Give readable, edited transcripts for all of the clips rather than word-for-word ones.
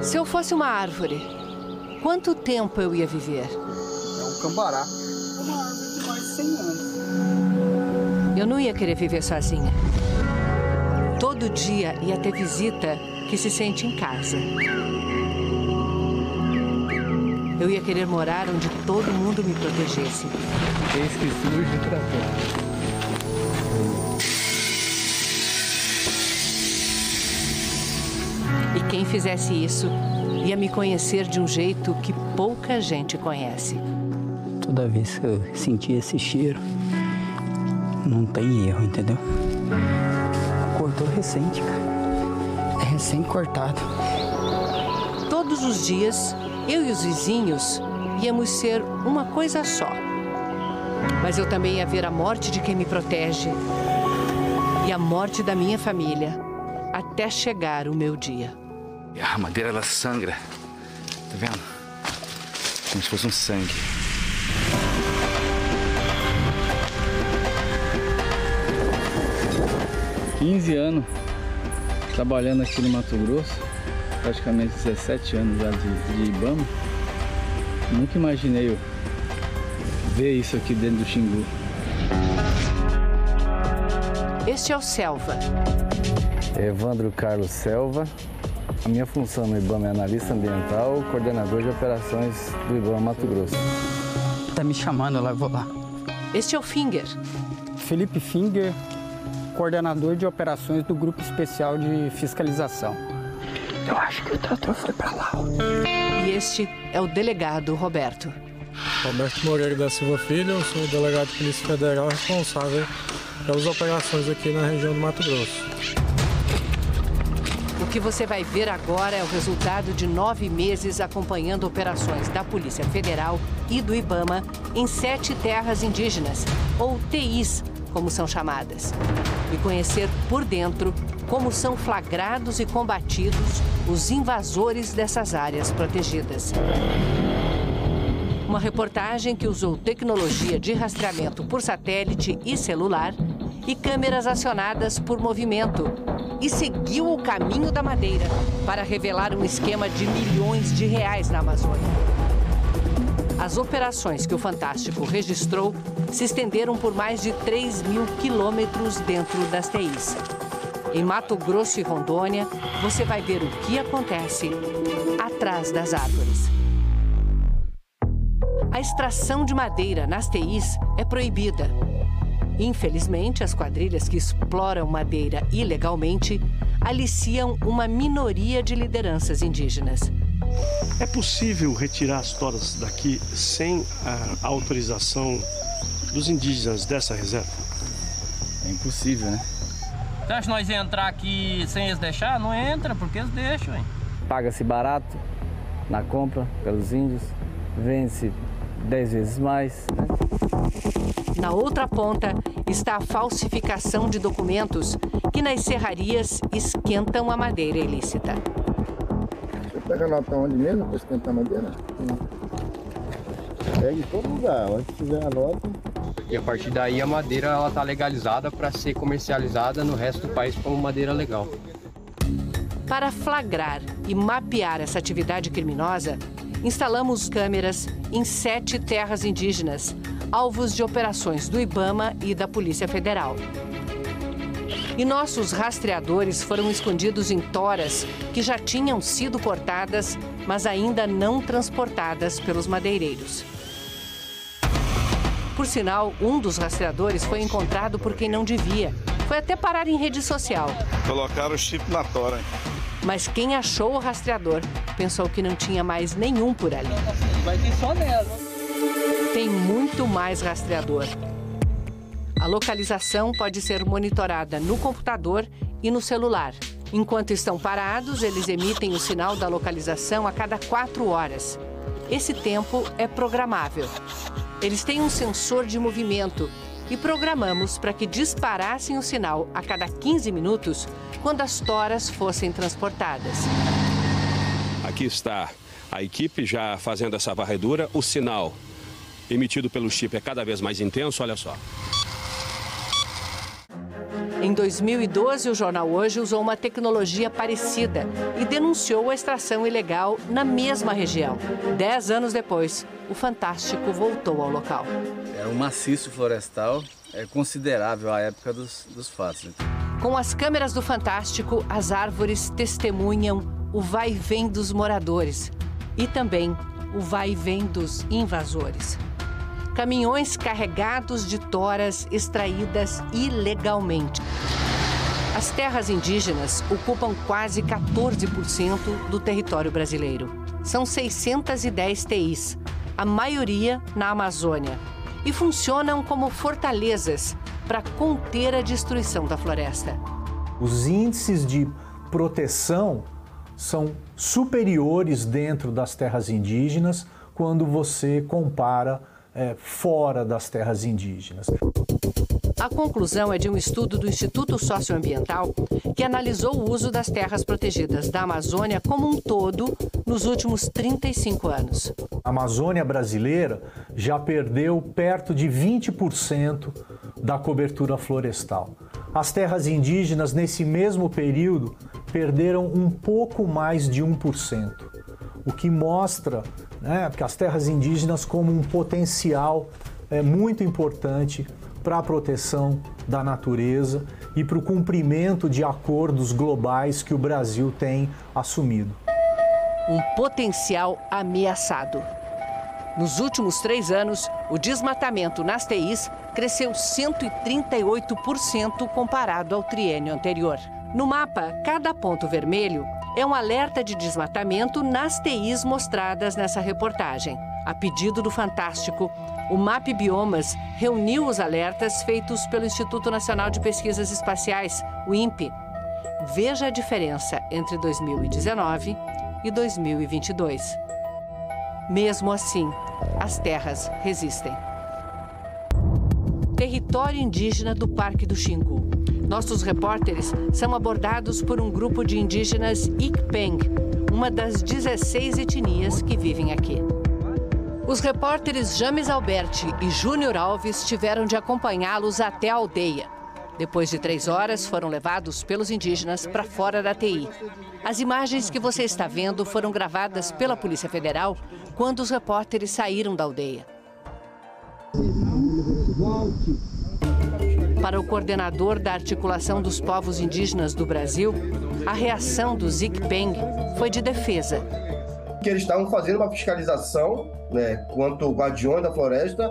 Se eu fosse uma árvore, quanto tempo eu ia viver? É um cambará. Uma árvore de mais de 100 anos. Eu não ia querer viver sozinha. Todo dia ia ter visita que se sente em casa. Eu ia querer morar onde todo mundo me protegesse. Eis que surge o trator. E quem fizesse isso ia me conhecer de um jeito que pouca gente conhece. Toda vez que eu sentia esse cheiro, não tem erro, entendeu? Cortou recente, cara. É recém-cortado. Todos os dias, eu e os vizinhos íamos ser uma coisa só. Mas eu também ia ver a morte de quem me protege e a morte da minha família até chegar o meu dia. A madeira, ela sangra. Tá vendo? Como se fosse um sangue. Há 15 anos trabalhando aqui no Mato Grosso, praticamente 17 anos já de Ibama. Nunca imaginei eu ver isso aqui dentro do Xingu. Este é o Selva. Evandro Carlos Selva. A minha função no Ibama é analista ambiental, coordenador de operações do Ibama Mato Grosso. Tá me chamando, eu vou lá. Este é o Finger. Felipe Finger, coordenador de operações do Grupo Especial de Fiscalização. Eu acho que o trator foi pra lá. E este é o delegado Roberto. Roberto Moreira da Silva Filho, eu sou o delegado de Polícia Federal responsável pelas operações aqui na região do Mato Grosso. O que você vai ver agora é o resultado de 9 meses acompanhando operações da Polícia Federal e do Ibama em 7 terras indígenas, ou TIs, como são chamadas. E conhecer por dentro como são flagrados e combatidos os invasores dessas áreas protegidas. Uma reportagem que usou tecnologia de rastreamento por satélite e celular e câmeras acionadas por movimento e seguiu o caminho da madeira para revelar um esquema de milhões de reais na Amazônia. As operações que o Fantástico registrou se estenderam por mais de 3.000 quilômetros dentro das TIs. Em Mato Grosso e Rondônia, você vai ver o que acontece atrás das árvores. A extração de madeira nas TIs é proibida. Infelizmente, as quadrilhas que exploram madeira ilegalmente aliciam uma minoria de lideranças indígenas. É possível retirar as toras daqui sem a autorização dos indígenas dessa reserva? É impossível, né? Você acha que nós ia entrar aqui sem eles deixar? Não entra, porque eles deixam, hein? Paga-se barato na compra pelos índios, vende-se 10 vezes mais, né? Na outra ponta está a falsificação de documentos que nas serrarias esquentam a madeira ilícita. Você pega a nota onde mesmo para esquentar a madeira? Pega em todo lugar, onde tiver a nota. E a partir daí a madeira está legalizada para ser comercializada no resto do país como madeira legal. Para flagrar e mapear essa atividade criminosa, instalamos câmeras em 7 terras indígenas, alvos de operações do Ibama e da Polícia Federal. E nossos rastreadores foram escondidos em toras que já tinham sido cortadas, mas ainda não transportadas pelos madeireiros. Por sinal, um dos rastreadores foi encontrado por quem não devia. Foi até parar em rede social. Colocaram o chip na tora. Mas quem achou o rastreador pensou que não tinha mais nenhum por ali. Vai ter só nela. Tem muito mais rastreador. A localização pode ser monitorada no computador e no celular. Enquanto estão parados, eles emitem o sinal da localização a cada 4 horas. Esse tempo é programável. Eles têm um sensor de movimento e programamos para que disparassem o sinal a cada 15 minutos quando as toras fossem transportadas. Aqui está a equipe já fazendo essa varredura. O sinal emitido pelo chip é cada vez mais intenso, olha só. Em 2012, o jornal Hoje usou uma tecnologia parecida e denunciou a extração ilegal na mesma região. 10 anos depois, o Fantástico voltou ao local. Era um maciço florestal considerável à época dos fatos. Com as câmeras do Fantástico, as árvores testemunham o vai e vem dos moradores e também o vai e vem dos invasores. Caminhões carregados de toras extraídas ilegalmente. As terras indígenas ocupam quase 14% do território brasileiro. São 610 TIs, a maioria na Amazônia, e funcionam como fortalezas para conter a destruição da floresta. Os índices de proteção são superiores dentro das terras indígenas quando você compara fora das terras indígenas. A conclusão é de um estudo do Instituto Socioambiental que analisou o uso das terras protegidas da Amazônia como um todo nos últimos 35 anos. A Amazônia brasileira já perdeu perto de 20% da cobertura florestal. As terras indígenas, nesse mesmo período, perderam um pouco mais de 1%, o que mostra que as terras indígenas como um potencial muito importante para a proteção da natureza e para o cumprimento de acordos globais que o Brasil tem assumido. Um potencial ameaçado. Nos últimos 3 anos, o desmatamento nas TIs cresceu 138% comparado ao triênio anterior. No mapa, cada ponto vermelho é um alerta de desmatamento nas TIs mostradas nessa reportagem. A pedido do Fantástico, o MAP Biomas reuniu os alertas feitos pelo Instituto Nacional de Pesquisas Espaciais, o INPE. Veja a diferença entre 2019 e 2022. Mesmo assim, as terras resistem. Território indígena do Parque do Xingu. Nossos repórteres são abordados por um grupo de indígenas Ikpeng, uma das 16 etnias que vivem aqui. Os repórteres James Alberti e Júnior Alves tiveram de acompanhá-los até a aldeia. Depois de 3 horas, foram levados pelos indígenas para fora da TI. As imagens que você está vendo foram gravadas pela Polícia Federal quando os repórteres saíram da aldeia. Para o coordenador da Articulação dos Povos Indígenas do Brasil, a reação dos Ikpeng foi de defesa. Que eles estavam fazendo uma fiscalização, quanto guardiões da floresta,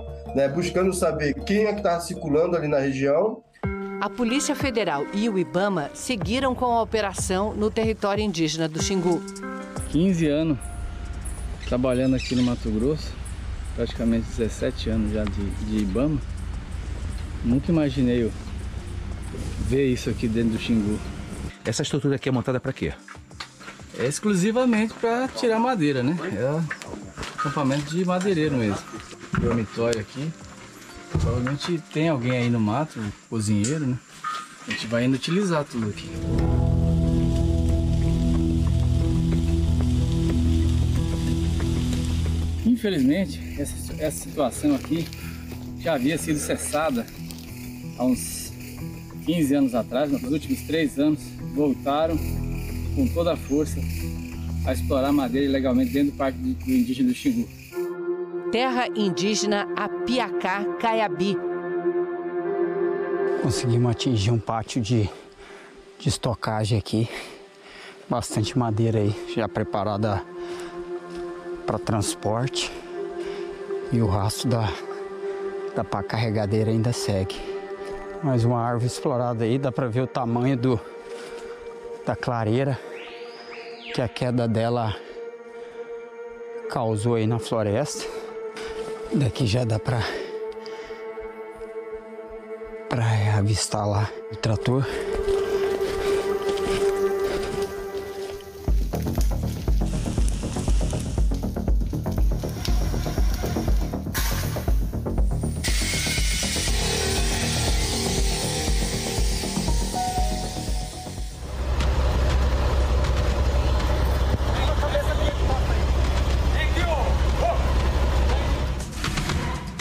buscando saber quem é que estava circulando ali na região. A Polícia Federal e o IBAMA seguiram com a operação no território indígena do Xingu. 15 anos trabalhando aqui no Mato Grosso, praticamente 17 anos já de IBAMA. Nunca imaginei ver isso aqui dentro do Xingu. Essa estrutura aqui é montada para quê? É exclusivamente para tirar madeira, né? É acampamento de madeireiro mesmo. Dormitório aqui. Provavelmente tem alguém aí no mato, um cozinheiro, né? A gente vai inutilizar tudo aqui. Infelizmente, essa situação aqui já havia sido cessada há uns 15 anos atrás. Nos últimos 3 anos, voltaram com toda a força a explorar madeira ilegalmente dentro do Parque do Indígena do Xingu. Terra indígena Apiacá-Caiabi. Conseguimos atingir um pátio de estocagem aqui. Bastante madeira aí, já preparada para transporte. E o rastro da pá carregadeira ainda segue. Mais uma árvore explorada aí, dá para ver o tamanho da clareira que a queda dela causou aí na floresta. Daqui já dá para avistar lá o trator.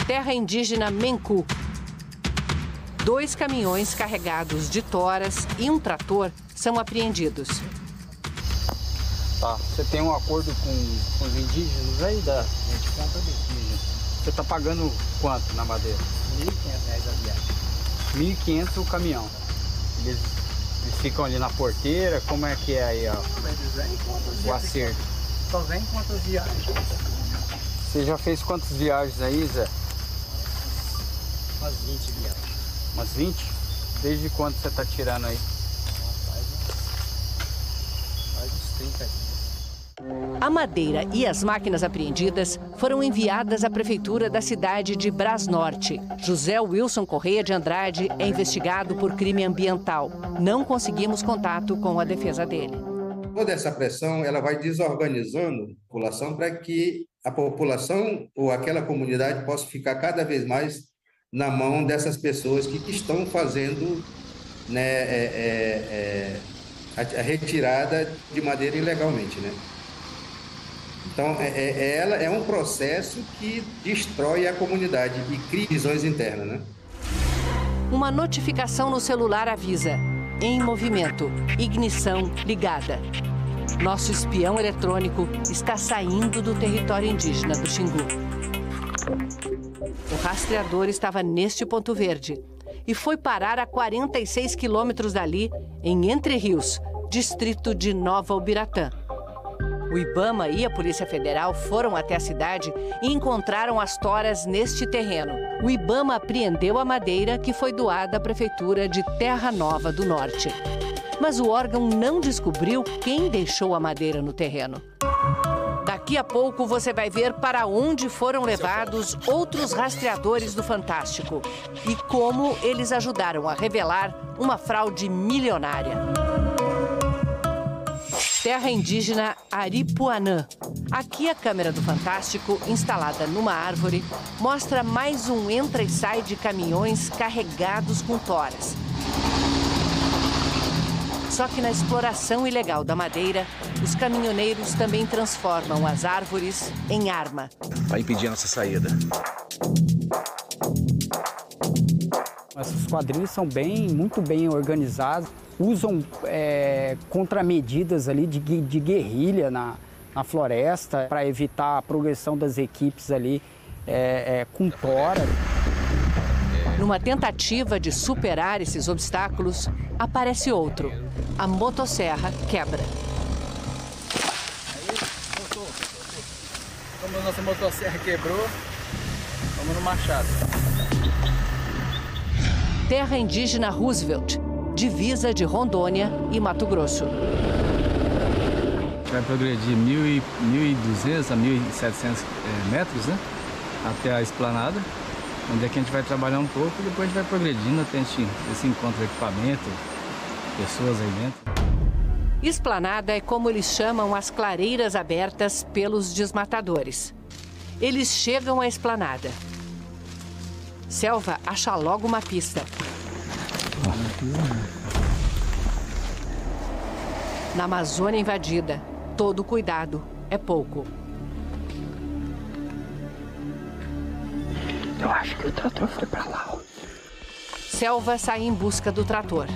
Terra indígena Menku. 2 caminhões carregados de toras e um trator são apreendidos. Tá, você tem um acordo com os indígenas aí da gente compra dos indígenas. Você tá pagando quanto na madeira? R$1.500 a viagem. R$1.500 o caminhão. Eles ficam ali na porteira, como é que é aí, ó? O acerto. Só vem quantas viagens. Você já fez quantas viagens aí, Zé? Umas 20 viagens. Umas 20? Desde quando você tá tirando aí? Faz uns 30 dias. A madeira e as máquinas apreendidas foram enviadas à prefeitura da cidade de Brasnorte. José Wilson Correia de Andrade é investigado por crime ambiental. Não conseguimos contato com a defesa dele. Toda essa pressão ela vai desorganizando a população para que a população ou aquela comunidade possa ficar cada vez mais na mão dessas pessoas que estão fazendo, né, a retirada de madeira ilegalmente, né? Então, ela é um processo que destrói a comunidade e cria divisões internas, né? Uma notificação no celular avisa: em movimento, ignição ligada. Nosso espião eletrônico está saindo do território indígena do Xingu. O rastreador estava neste ponto verde e foi parar a 46 quilômetros dali, em Entre Rios, distrito de Nova Ubiratã. O IBAMA e a Polícia Federal foram até a cidade e encontraram as toras neste terreno. O IBAMA apreendeu a madeira que foi doada à Prefeitura de Terra Nova do Norte. Mas o órgão não descobriu quem deixou a madeira no terreno. Daqui a pouco você vai ver para onde foram levados outros rastreadores do Fantástico e como eles ajudaram a revelar uma fraude milionária. Terra indígena Aripuanã. Aqui a câmera do Fantástico, instalada numa árvore, mostra mais um entra e sai de caminhões carregados com toras. Só que na exploração ilegal da madeira, os caminhoneiros também transformam as árvores em arma. Vai impedir a nossa saída. Essas quadrilhas são muito bem organizadas. Usam contramedidas ali de guerrilha na floresta para evitar a progressão das equipes ali com tora. Numa tentativa de superar esses obstáculos, aparece outro. A motosserra quebra. Como a nossa motosserra quebrou, vamos no machado. Terra indígena Roosevelt, divisa de Rondônia e Mato Grosso. Vai progredir 1.200 a 1.700 metros, né? Até a esplanada, onde é que a gente vai trabalhar um pouco e depois a gente vai progredindo até a gente se encontra equipamento, pessoas aí dentro. Esplanada é como eles chamam as clareiras abertas pelos desmatadores. Eles chegam à esplanada. Selva acha logo uma pista. Na Amazônia invadida, todo cuidado é pouco. Eu acho que o trator foi pra lá. Selva sai em busca do trator.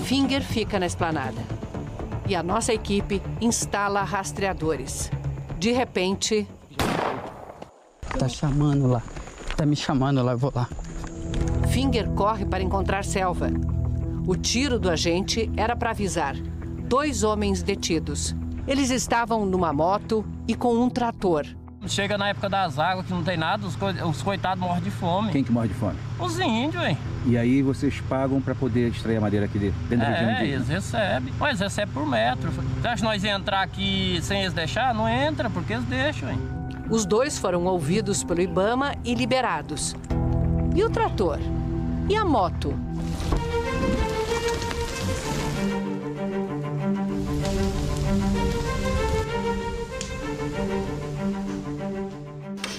Finger fica na esplanada. E a nossa equipe instala rastreadores. De repente... Tá chamando lá. Tá me chamando lá, eu vou lá. Finger corre para encontrar Selva. O tiro do agente era para avisar 2 homens detidos. Eles estavam numa moto e com um trator. Chega na época das águas que não tem nada, os coitados morrem de fome. Quem que morre de fome? Os índios, hein? E aí vocês pagam para poder extrair a madeira aqui dentro da região indígena? Eles recebem. Mas recebem por metro. Você acha que nós ia entrar aqui sem eles deixar? Não entra, porque eles deixam, hein? Os 2 foram ouvidos pelo IBAMA e liberados. E o trator? E a moto?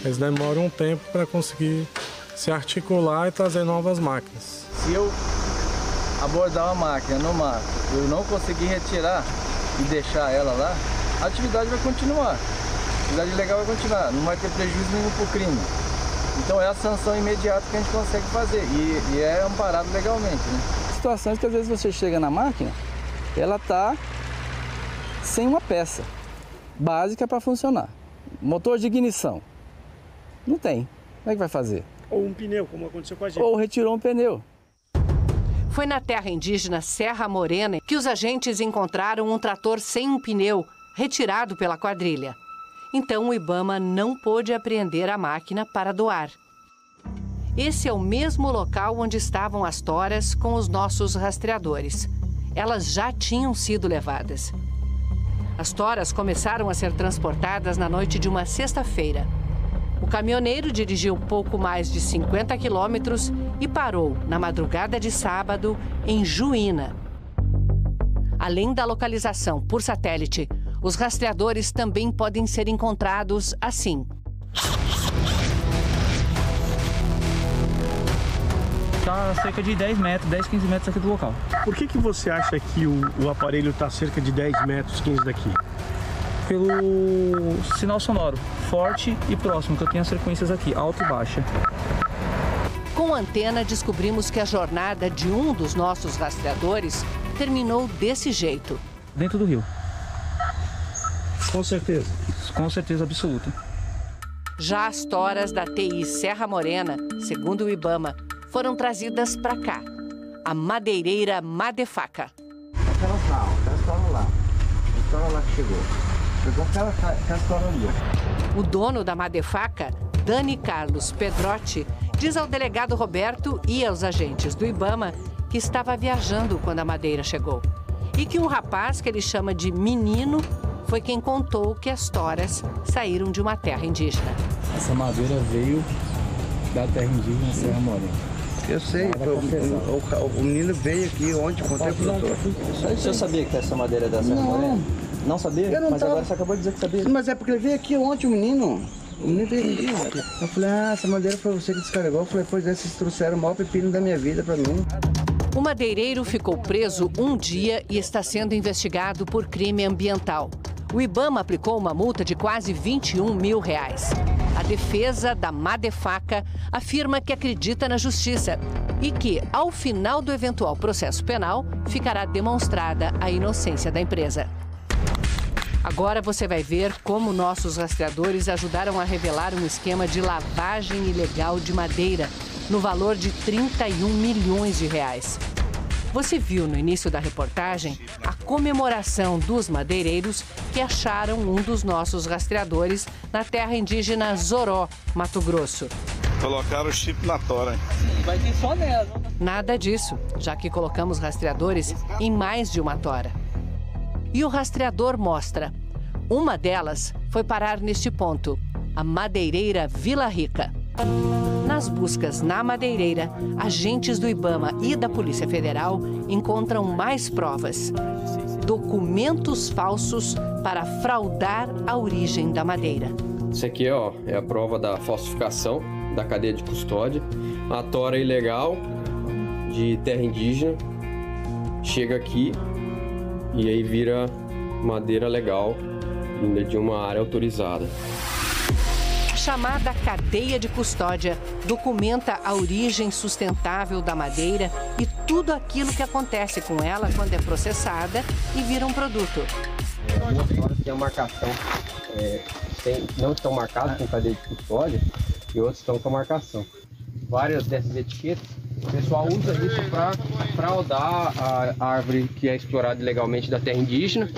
Eles demoram um tempo para conseguir se articular e trazer novas máquinas. Se eu abordar uma máquina no mato, eu não conseguir retirar e deixar ela lá, a atividade vai continuar. A atividade legal vai continuar, não vai ter prejuízo nenhum para o crime. Então é a sanção imediata que a gente consegue fazer e é amparado legalmente, né? Situações que às vezes você chega na máquina, ela tá sem uma peça básica para funcionar. Motor de ignição, não tem. Como é que vai fazer? Ou um pneu, como aconteceu com a gente. Ou retirou um pneu. Foi na terra indígena Serra Morena que os agentes encontraram um trator sem um pneu, retirado pela quadrilha. Então o IBAMA não pôde apreender a máquina para doar. Esse é o mesmo local onde estavam as toras com os nossos rastreadores. Elas já tinham sido levadas. As toras começaram a ser transportadas na noite de uma sexta-feira. O caminhoneiro dirigiu pouco mais de 50 quilômetros e parou na madrugada de sábado em Juína. Além da localização por satélite, os rastreadores também podem ser encontrados assim. Está a cerca de 10 metros, 10, 15 metros aqui do local. Por que você acha que o aparelho está cerca de 10 metros, 15 daqui? Pelo sinal sonoro, forte e próximo, que eu tenho as frequências aqui, alta e baixa. Com a antena, descobrimos que a jornada de um dos nossos rastreadores terminou desse jeito. Dentro do rio. Com certeza? Com certeza absoluta. Já as toras da TI Serra Morena, segundo o IBAMA, foram trazidas para cá. A madeireira Madefaca. Aquela tora lá que chegou. Pegou aquela tora ali. O dono da Madefaca, Dani Carlos Pedrotti, diz ao delegado Roberto e aos agentes do IBAMA que estava viajando quando a madeira chegou. E que um rapaz que ele chama de menino foi quem contou que as toras saíram de uma terra indígena. Essa madeira veio da terra indígena Serra Morena. Eu sei, o menino veio aqui ontem, contei pro doutor. O senhor sabia que essa madeira é da Serra Morena? Não sabia? Eu não Mas tava... agora você acabou de dizer que sabia. Mas é porque ele veio aqui ontem, o menino. O menino veio aqui. Eu falei, essa madeira foi você que descarregou. Eu falei, pois é, vocês trouxeram o maior pepino da minha vida pra mim. O madeireiro ficou preso um dia e está sendo investigado por crime ambiental. O IBAMA aplicou uma multa de quase R$21 mil. A defesa da Madefaca afirma que acredita na justiça e que, ao final do eventual processo penal, ficará demonstrada a inocência da empresa. Agora você vai ver como nossos rastreadores ajudaram a revelar um esquema de lavagem ilegal de madeira no valor de R$31 milhões. Você viu no início da reportagem a comemoração dos madeireiros que acharam um dos nossos rastreadores na terra indígena Zoró, Mato Grosso. Colocaram o chip na tora, hein? Vai ter só nela. Nada disso, já que colocamos rastreadores em mais de uma tora. E o rastreador mostra. Uma delas foi parar neste ponto, a madeireira Vila Rica. Nas buscas na madeireira, agentes do IBAMA e da Polícia Federal encontram mais provas. Documentos falsos para fraudar a origem da madeira. Isso aqui, ó, é a prova da falsificação da cadeia de custódia. A tora ilegal de terra indígena chega aqui e aí vira madeira legal vinda de uma área autorizada. Chamada cadeia de custódia, documenta a origem sustentável da madeira e tudo aquilo que acontece com ela quando é processada e vira um produto. Algumas toras têm a marcação, não estão marcadas com cadeia de custódia e outras estão com a marcação. Várias dessas etiquetas, o pessoal usa isso para fraudar a árvore que é explorada ilegalmente da terra indígena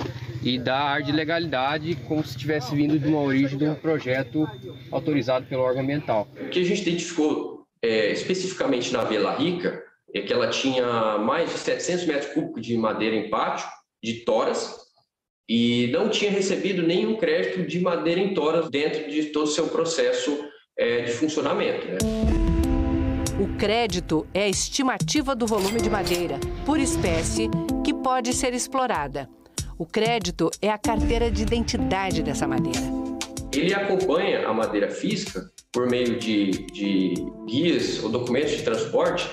e dar ar de legalidade como se tivesse vindo de uma origem de um projeto autorizado pelo órgão ambiental. O que a gente identificou especificamente na Vila Rica é que ela tinha mais de 700 metros cúbicos de madeira em pátio, de toras, e não tinha recebido nenhum crédito de madeira em toras dentro de todo o seu processo de funcionamento. O crédito é a estimativa do volume de madeira por espécie que pode ser explorada. O crédito é a carteira de identidade dessa madeira. Ele acompanha a madeira física por meio de guias ou documentos de transporte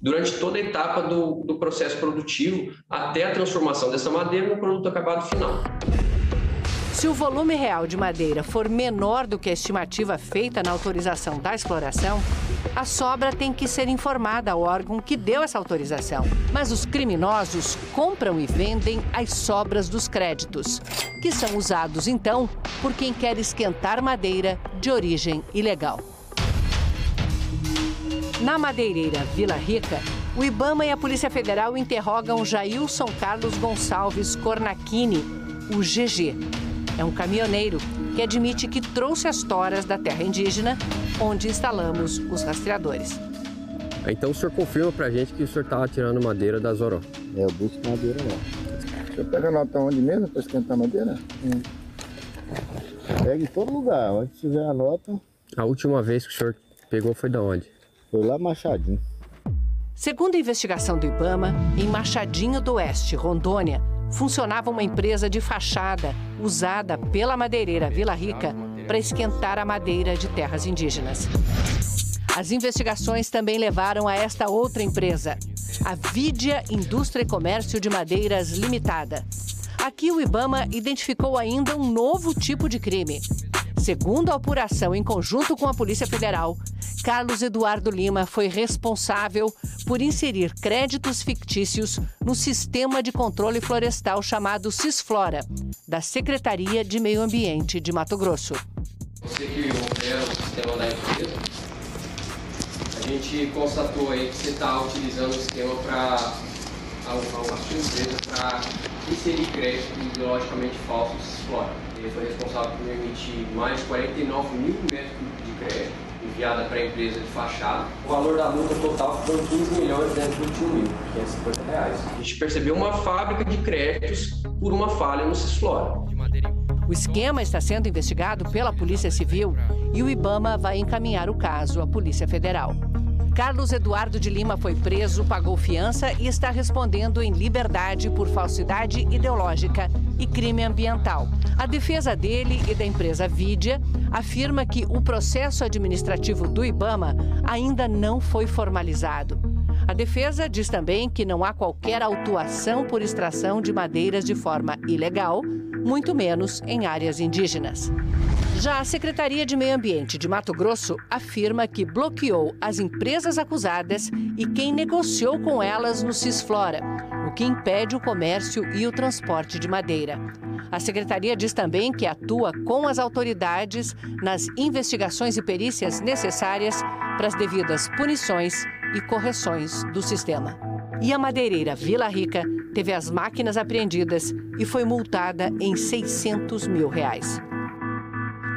durante toda a etapa do processo produtivo até a transformação dessa madeira no produto acabado final. Se o volume real de madeira for menor do que a estimativa feita na autorização da exploração, a sobra tem que ser informada ao órgão que deu essa autorização. Mas os criminosos compram e vendem as sobras dos créditos, que são usados, então, por quem quer esquentar madeira de origem ilegal. Na madeireira Vila Rica, o IBAMA e a Polícia Federal interrogam Jailson Carlos Gonçalves Cornacchini, o GG. É um caminhoneiro que admite que trouxe as toras da terra indígena, onde instalamos os rastreadores. Então o senhor confirma pra gente que o senhor estava tirando madeira da Zoró? Eu busco madeira lá. Você pega a nota onde mesmo para esquentar madeira? Pega em todo lugar, onde tiver a nota. A última vez que o senhor pegou foi da onde? Foi lá Machadinho. Segundo a investigação do IBAMA, em Machadinho do Oeste, Rondônia, funcionava uma empresa de fachada usada pela madeireira Vila Rica para esquentar a madeira de terras indígenas. As investigações também levaram a esta outra empresa, a Vidia Indústria e Comércio de Madeiras Limitada. Aqui o IBAMA identificou ainda um novo tipo de crime. Segundo a apuração em conjunto com a Polícia Federal, Carlos Eduardo Lima foi responsável por inserir créditos fictícios no sistema de controle florestal chamado Cisflora, da Secretaria de Meio Ambiente de Mato Grosso. Você que opera o sistema da empresa, a gente constatou aí que você está utilizando o sistema para a sua empresa para inserir crédito ideologicamente falso no Cisflora. Ele foi responsável por emitir mais de 49 mil metros de crédito enviada para a empresa de fachada. O valor da multa total foi 15 milhões dentro de 21 mil, R$550. A gente percebeu uma fábrica de créditos por uma falha no Cisflora. O esquema está sendo investigado pela Polícia Civil e o IBAMA vai encaminhar o caso à Polícia Federal. Carlos Eduardo de Lima foi preso, pagou fiança e está respondendo em liberdade por falsidade ideológica e crime ambiental. A defesa dele e da empresa Vidia afirma que o processo administrativo do IBAMA ainda não foi formalizado. A defesa diz também que não há qualquer autuação por extração de madeiras de forma ilegal, muito menos em áreas indígenas. Já a Secretaria de Meio Ambiente de Mato Grosso afirma que bloqueou as empresas acusadas e quem negociou com elas no Cisflora, o que impede o comércio e o transporte de madeira. A Secretaria diz também que atua com as autoridades nas investigações e perícias necessárias para as devidas punições e correções do sistema. E a madeireira Vila Rica teve as máquinas apreendidas e foi multada em R$600 mil.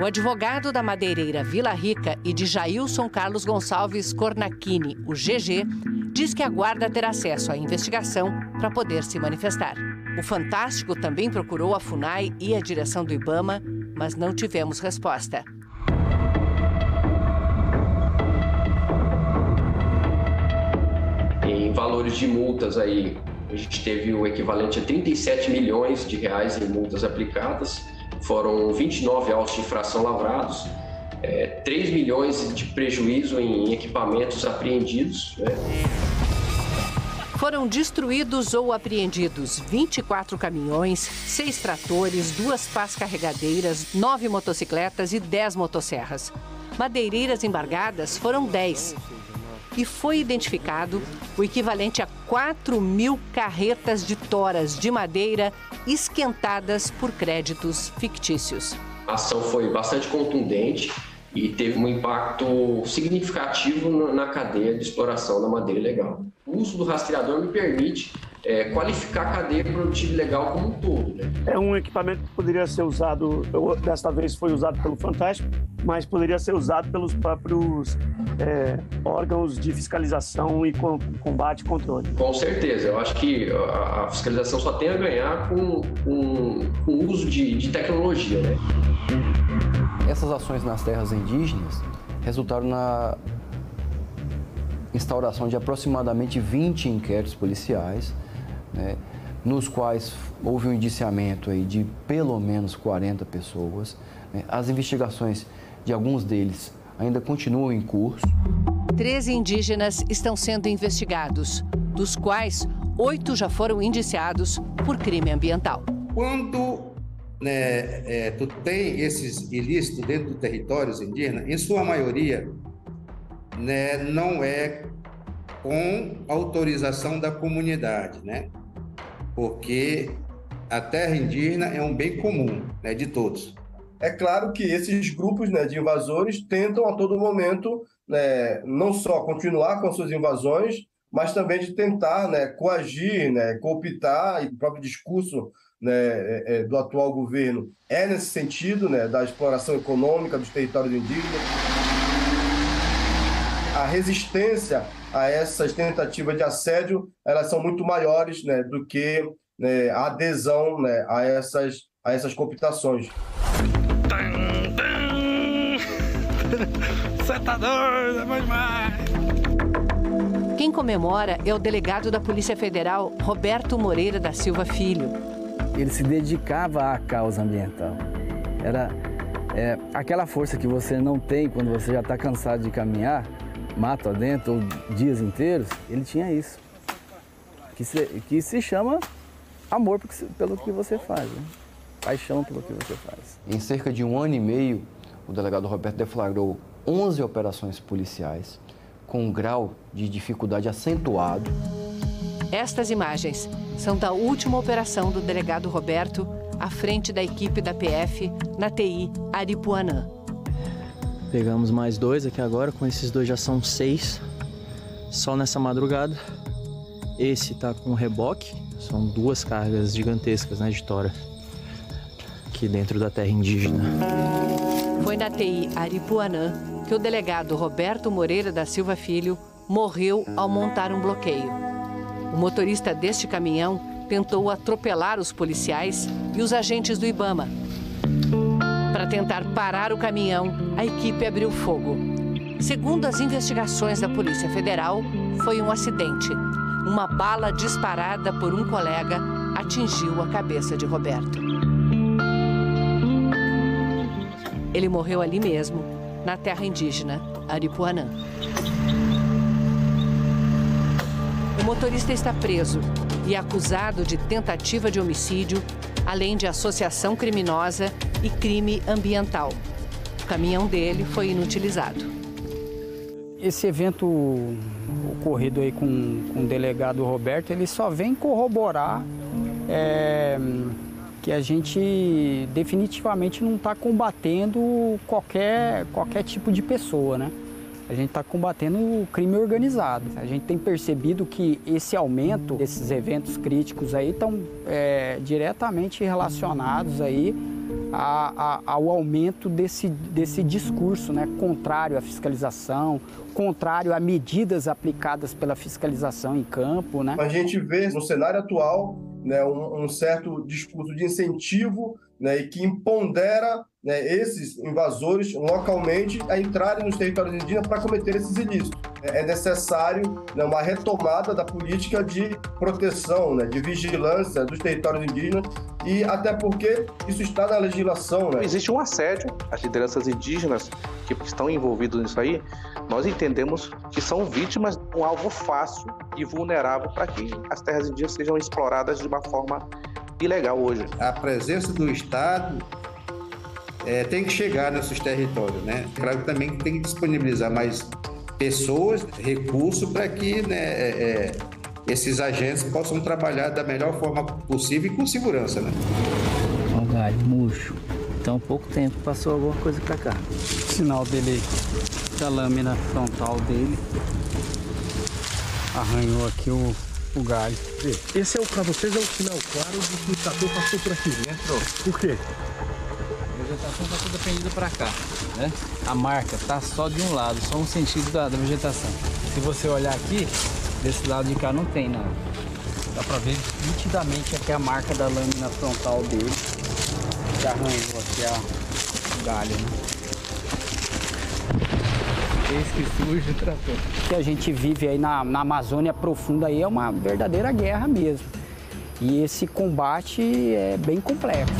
O advogado da madeireira Vila Rica e de Jailson Carlos Gonçalves Cornacchini, o GG, diz que aguarda ter acesso à investigação para poder se manifestar. O Fantástico também procurou a FUNAI e a direção do IBAMA, mas não tivemos resposta. Em valores de multas aí, a gente teve o equivalente a R$37 milhões em multas aplicadas. Foram 29 autos de infração lavrados, 3 milhões de prejuízo em equipamentos apreendidos. Foram destruídos ou apreendidos 24 caminhões, 6 tratores, 2 pás carregadeiras, 9 motocicletas e 10 motosserras. Madeireiras embargadas foram 10. E foi identificado o equivalente a 4.000 carretas de toras de madeira esquentadas por créditos fictícios. A ação foi bastante contundente e teve um impacto significativo na cadeia de exploração da madeira ilegal. O uso do rastreador me permite qualificar a cadeia produtiva ilegal como um todo. É um equipamento que poderia ser usado, desta vez foi usado pelo Fantástico, mas poderia ser usado pelos próprios órgãos de fiscalização e combate e controle. Com certeza, eu acho que a fiscalização só tem a ganhar com o uso de tecnologia. Essas ações nas terras indígenas resultaram na instauração de aproximadamente 20 inquéritos policiais, nos quais houve um indiciamento aí de pelo menos 40 pessoas. As investigações de alguns deles ainda continuam em curso. 13 indígenas estão sendo investigados, dos quais 8 já foram indiciados por crime ambiental. Quando né, tu tem esses ilícitos dentro dos territórios indígenas, em sua maioria, né, não é com autorização da comunidade, né? Porque a terra indígena é um bem comum, né, de todos. É claro que esses grupos, né, de invasores tentam a todo momento, né, não só continuar com suas invasões, mas também de tentar, né, coagir, né, cooptar, e o próprio discurso, né, do atual governo é nesse sentido, né, da exploração econômica dos territórios indígenas. A resistência a essas tentativas de assédio, elas são muito maiores, né, do que, né, a adesão, né, a essas cooptações. Você tá doido, mais. Quem comemora é o delegado da Polícia Federal, Roberto Moreira da Silva Filho. Ele se dedicava à causa ambiental. Era aquela força que você não tem quando você já está cansado de caminhar, mato adentro, ou dias inteiros. Ele tinha isso, que se chama amor pelo que você faz, né? Paixão pelo que você faz. Em cerca de 1 ano e meio, o delegado Roberto deflagrou 11 operações policiais com um grau de dificuldade acentuado. Estas imagens são da última operação do delegado Roberto à frente da equipe da PF na TI Aripuanã. Pegamos mais 2 aqui agora, com esses 2 já são 6, só nessa madrugada. Esse tá com reboque, são 2 cargas gigantescas, né, de tora, aqui dentro da terra indígena. Foi na TI Aripuanã que o delegado Roberto Moreira da Silva Filho morreu ao montar um bloqueio. O motorista deste caminhão tentou atropelar os policiais e os agentes do IBAMA. Para tentar parar o caminhão, a equipe abriu fogo. Segundo as investigações da Polícia Federal, foi um acidente. Uma bala disparada por um colega atingiu a cabeça de Roberto. Ele morreu ali mesmo, na terra indígena Aripuanã. O motorista está preso e acusado de tentativa de homicídio, além de associação criminosa e crime ambiental. O caminhão dele foi inutilizado. Esse evento ocorrido aí com o delegado Roberto, ele só vem corroborar que a gente definitivamente não está combatendo qualquer tipo de pessoa, né? A gente está combatendo o crime organizado. A gente tem percebido que esse aumento desses eventos críticos aí estão diretamente relacionados aí ao aumento desse discurso, né, contrário à fiscalização, contrário a medidas aplicadas pela fiscalização em campo, né? A gente vê no cenário atual, né, um certo discurso de incentivo, né, e que empodera, né, esses invasores localmente a entrarem nos territórios indígenas para cometer esses ilícitos. É necessário, né, uma retomada da política de proteção, né, de vigilância dos territórios indígenas, e até porque isso está na legislação, né? Existe um assédio às lideranças indígenas que estão envolvidos nisso aí. Nós entendemos que são vítimas de um alvo fácil e vulnerável para que as terras indígenas sejam exploradas de uma forma ilegal hoje. A presença do Estado tem que chegar nesses territórios, né? Claro que também tem que disponibilizar mais pessoas, recursos para que, né, esses agentes possam trabalhar da melhor forma possível e com segurança, né? Ó, galho, murcho. Então, pouco tempo passou alguma coisa para cá. O sinal dele aí, da lâmina frontal dele, arranhou aqui o galho. Esse para vocês é o sinal claro de que o trator passou por aqui, né? Por quê? A vegetação está toda pendida para cá, né? A marca tá só de um lado, só um sentido da vegetação. Se você olhar aqui, desse lado de cá não tem nada. Dá para ver nitidamente aqui a marca da lâmina frontal dele, que arranhou aqui o galho, né? Esse que surge o trator. O que a gente vive aí na Amazônia profunda aí é uma verdadeira guerra mesmo. E esse combate é bem complexo.